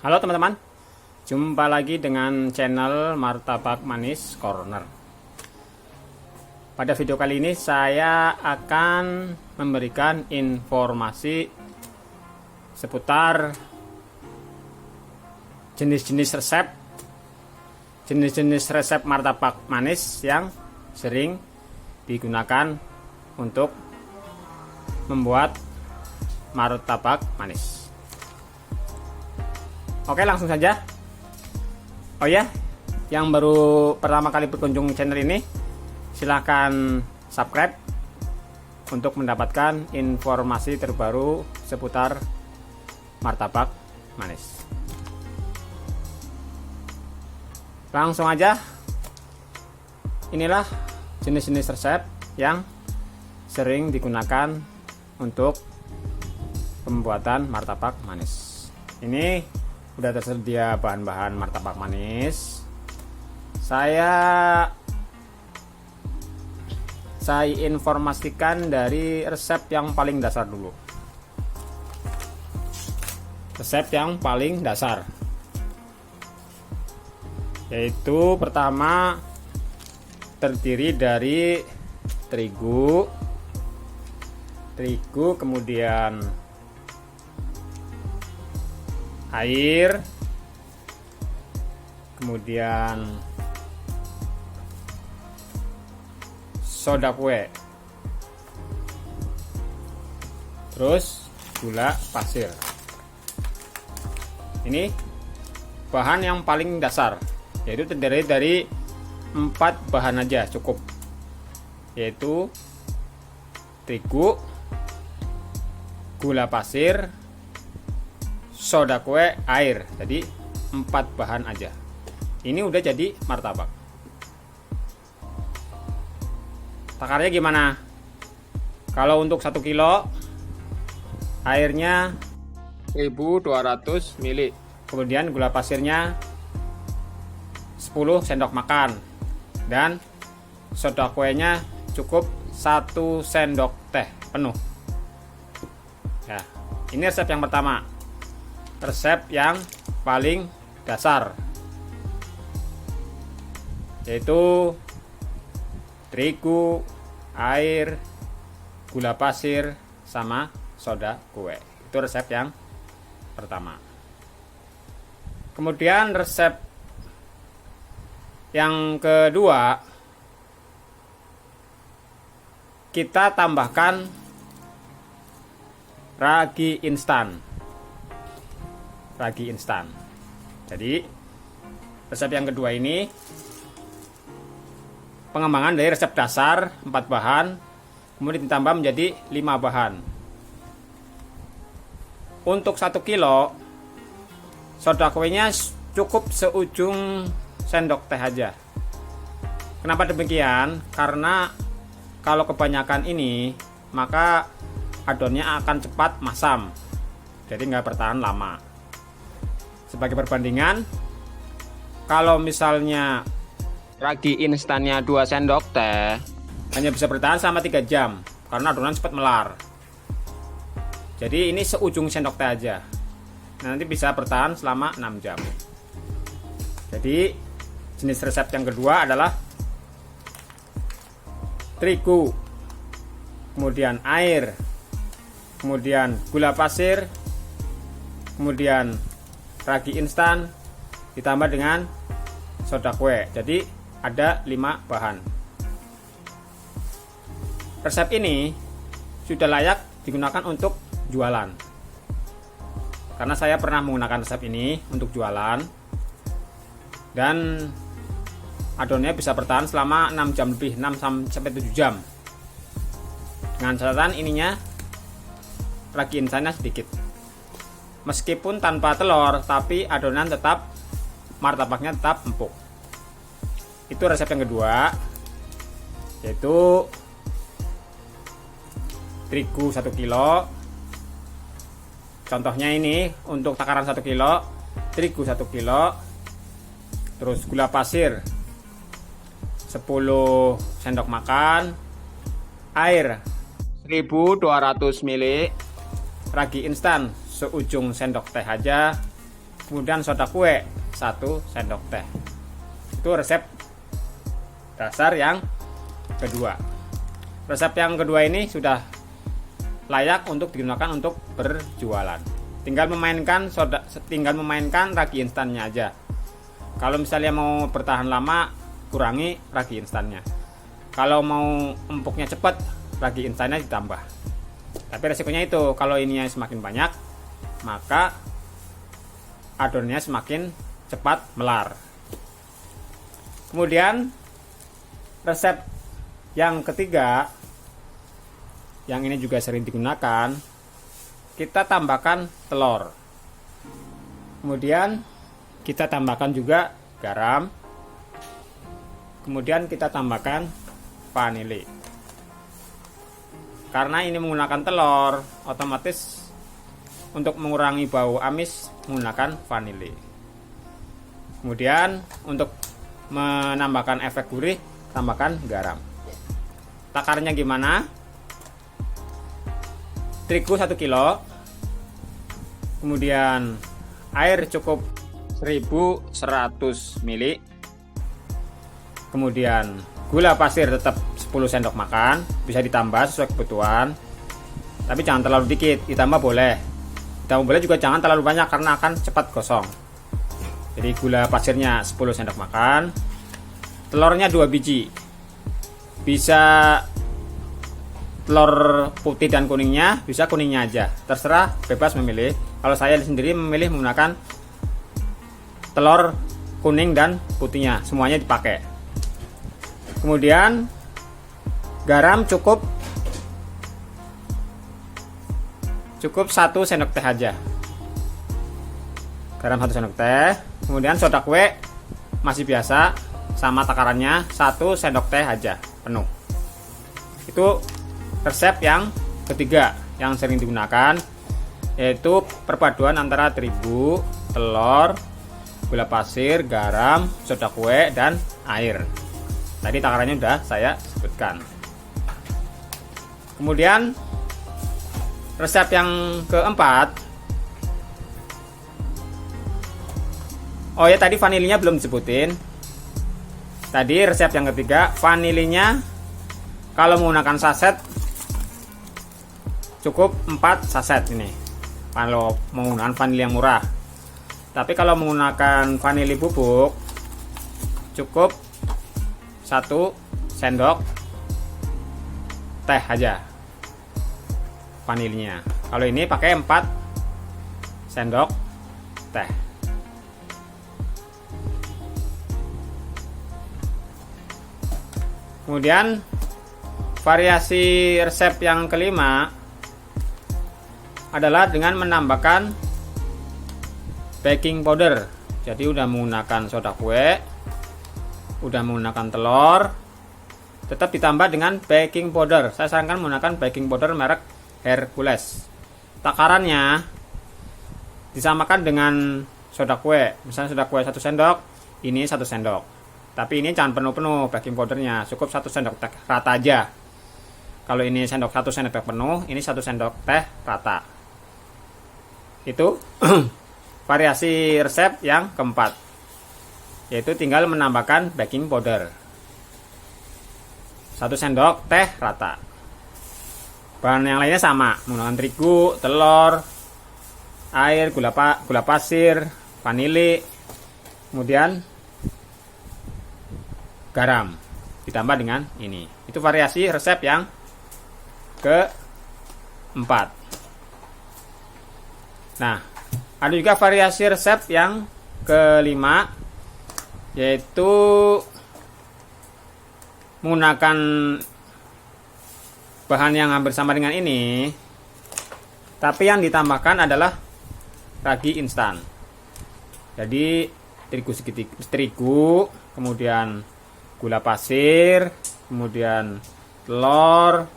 Halo teman-teman, jumpa lagi dengan channel Martabak Manis Corner. Pada video kali ini saya akan memberikan informasi seputar jenis-jenis resep martabak manis yang sering digunakan untuk membuat martabak manis. Oke, langsung saja. Oh ya, yang baru pertama kali berkunjung channel ini, silahkan subscribe untuk mendapatkan informasi terbaru seputar martabak manis. Langsung aja, inilah jenis-jenis resep yang sering digunakan untuk pembuatan martabak manis. Ini udah tersedia bahan-bahan martabak manis. Saya informasikan dari resep yang paling dasar dulu. Resep yang paling dasar yaitu pertama terdiri dari terigu, kemudian air, kemudian soda kue, terus gula pasir. Ini bahan yang paling dasar, yaitu terdiri dari 4 bahan aja cukup, yaitu terigu, gula pasir, soda kue, air. Jadi 4 bahan aja. Ini udah jadi martabak. Takarnya gimana? Kalau untuk 1 kilo airnya 1200 ml. Kemudian gula pasirnya 10 sendok makan. Dan soda kuenya cukup 1 sendok teh penuh. Ya, ini resep yang pertama. Resep yang paling dasar, yaitu terigu, air, gula pasir, sama soda kue. Itu resep yang pertama. Kemudian resep yang kedua, kita tambahkan ragi instan. Jadi resep yang kedua ini pengembangan dari resep dasar 4 bahan, kemudian ditambah menjadi 5 bahan. Untuk 1 kilo soda kuenya cukup seujung sendok teh aja. Kenapa demikian? Karena kalau kebanyakan ini, maka adonnya akan cepat masam, jadi nggak bertahan lama. Sebagai perbandingan, kalau misalnya ragi instannya 2 sendok teh, hanya bisa bertahan selama 3 jam karena adonan cepat melar. Jadi ini seujung sendok teh aja, nanti bisa bertahan selama 6 jam. Jadi jenis resep yang kedua adalah terigu, kemudian air, kemudian gula pasir, kemudian ragi instan ditambah dengan soda kue. Jadi ada 5 bahan. Resep ini sudah layak digunakan untuk jualan, karena saya pernah menggunakan resep ini untuk jualan, dan adonnya bisa bertahan selama 6 jam lebih, 6-7 jam. Dengan catatan ininya ragi instannya sedikit. Meskipun tanpa telur, tapi adonan tetap, martabaknya tetap empuk. Itu resep yang kedua, yaitu terigu 1 kilo. Contohnya ini untuk takaran 1 kilo, terigu 1 kilo, terus gula pasir 10 sendok makan, air 1200 ml, ragi instan seujung sendok teh aja, kemudian soda kue 1 sendok teh. Itu resep dasar yang kedua. Resep yang kedua ini sudah layak untuk digunakan untuk berjualan. Tinggal memainkan ragi instannya aja. Kalau misalnya mau bertahan lama, kurangi ragi instannya. Kalau mau empuknya cepat, ragi instannya ditambah. Tapi resikonya itu, kalau ininya semakin banyak, maka adonannya semakin cepat melar. Kemudian resep yang ketiga, yang ini juga sering digunakan, kita tambahkan telur. Kemudian kita tambahkan juga garam. Kemudian kita tambahkan vanili. Karena ini menggunakan telur, otomatis untuk mengurangi bau amis menggunakan vanili. Kemudian untuk menambahkan efek gurih, tambahkan garam. Takarnya gimana? Terigu 1 kilo, kemudian air cukup 1100 ml, kemudian gula pasir tetap 10 sendok makan, bisa ditambah sesuai kebutuhan, tapi jangan terlalu dikit, ditambah boleh juga, jangan terlalu banyak karena akan cepat gosong. Jadi gula pasirnya 10 sendok makan, telurnya 2 biji, bisa telur putih dan kuningnya, bisa kuningnya aja, terserah, bebas memilih. Kalau saya sendiri memilih menggunakan telur kuning dan putihnya, semuanya dipakai. Kemudian garam cukup 1 sendok teh aja, garam 1 sendok teh. Kemudian soda kue masih biasa, sama takarannya 1 sendok teh aja penuh. Itu resep yang ketiga yang sering digunakan, yaitu perpaduan antara terigu, telur, gula pasir, garam, soda kue, dan air. Tadi takarannya sudah saya sebutkan. Kemudian resep yang keempat, oh ya, tadi vanilinya belum disebutin. Tadi resep yang ketiga, vanilinya kalau menggunakan saset cukup 4 saset ini, kalau menggunakan vanili yang murah. Tapi kalau menggunakan vanili bubuk cukup 1 sendok teh aja vanilinya. Kalau ini pakai 4 sendok teh. Kemudian variasi resep yang kelima adalah dengan menambahkan baking powder. Jadi udah menggunakan soda kue, udah menggunakan telur, tetap ditambah dengan baking powder. Saya sarankan menggunakan baking powder merek Hercules. Takarannya disamakan dengan soda kue. Misalnya soda kue 1 sendok, ini 1 sendok. Tapi ini jangan penuh-penuh baking powdernya, cukup 1 sendok teh rata aja. Kalau ini 1 sendok teh penuh, ini 1 sendok teh rata. Itu variasi resep yang keempat, yaitu tinggal menambahkan baking powder 1 sendok teh rata. Bahan yang lainnya sama, menggunakan terigu, telur, air, gula pasir, vanili, kemudian garam, ditambah dengan ini. Itu variasi resep yang keempat. Nah, ada juga variasi resep yang kelima, yaitu menggunakan bahan yang hampir sama dengan ini, tapi yang ditambahkan adalah ragi instan. Jadi terigu, kemudian gula pasir, kemudian telur,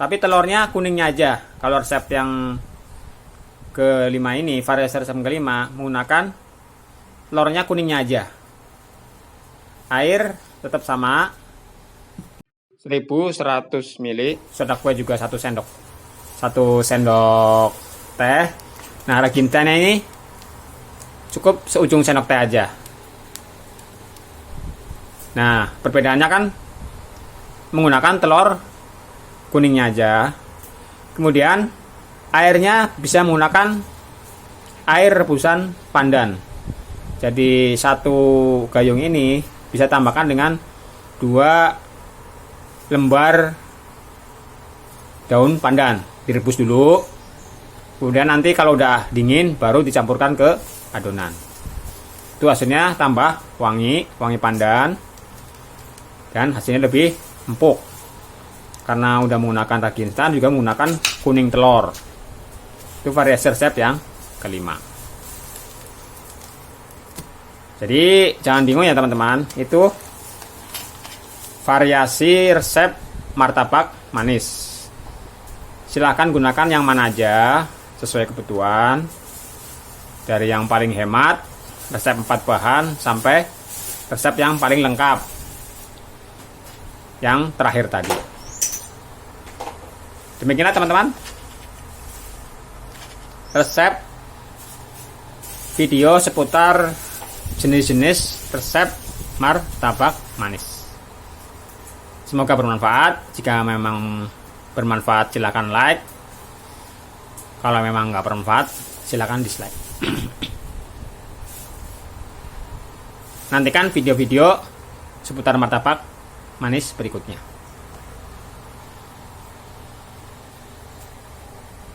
tapi telurnya kuningnya aja. Kalau resep yang kelima ini, variasi resep kelima, menggunakan telurnya kuningnya aja. Air tetap sama, 1100 ml. Soda kue juga 1 sendok, 1 sendok teh. Nah, ragi instannya ini cukup seujung sendok teh aja. Nah, perbedaannya kan menggunakan telur kuningnya aja. Kemudian airnya bisa menggunakan air rebusan pandan. Jadi satu gayung ini bisa tambahkan dengan 2 lembar daun pandan, direbus dulu. Kemudian nanti kalau udah dingin baru dicampurkan ke adonan. Itu hasilnya tambah wangi pandan dan hasilnya lebih empuk. Karena udah menggunakan ragi instan, juga menggunakan kuning telur. Itu variasi resep yang kelima. Jadi jangan bingung ya teman-teman, itu variasi resep martabak manis. Silahkan gunakan yang mana aja sesuai kebutuhan. Dari yang paling hemat, resep 4 bahan, sampai resep yang paling lengkap, yang terakhir tadi. Demikianlah teman-teman resep video seputar jenis-jenis resep martabak manis. Semoga bermanfaat. Jika memang bermanfaat silakan like. Kalau memang nggak bermanfaat silakan dislike. Nantikan video-video seputar martabak manis berikutnya.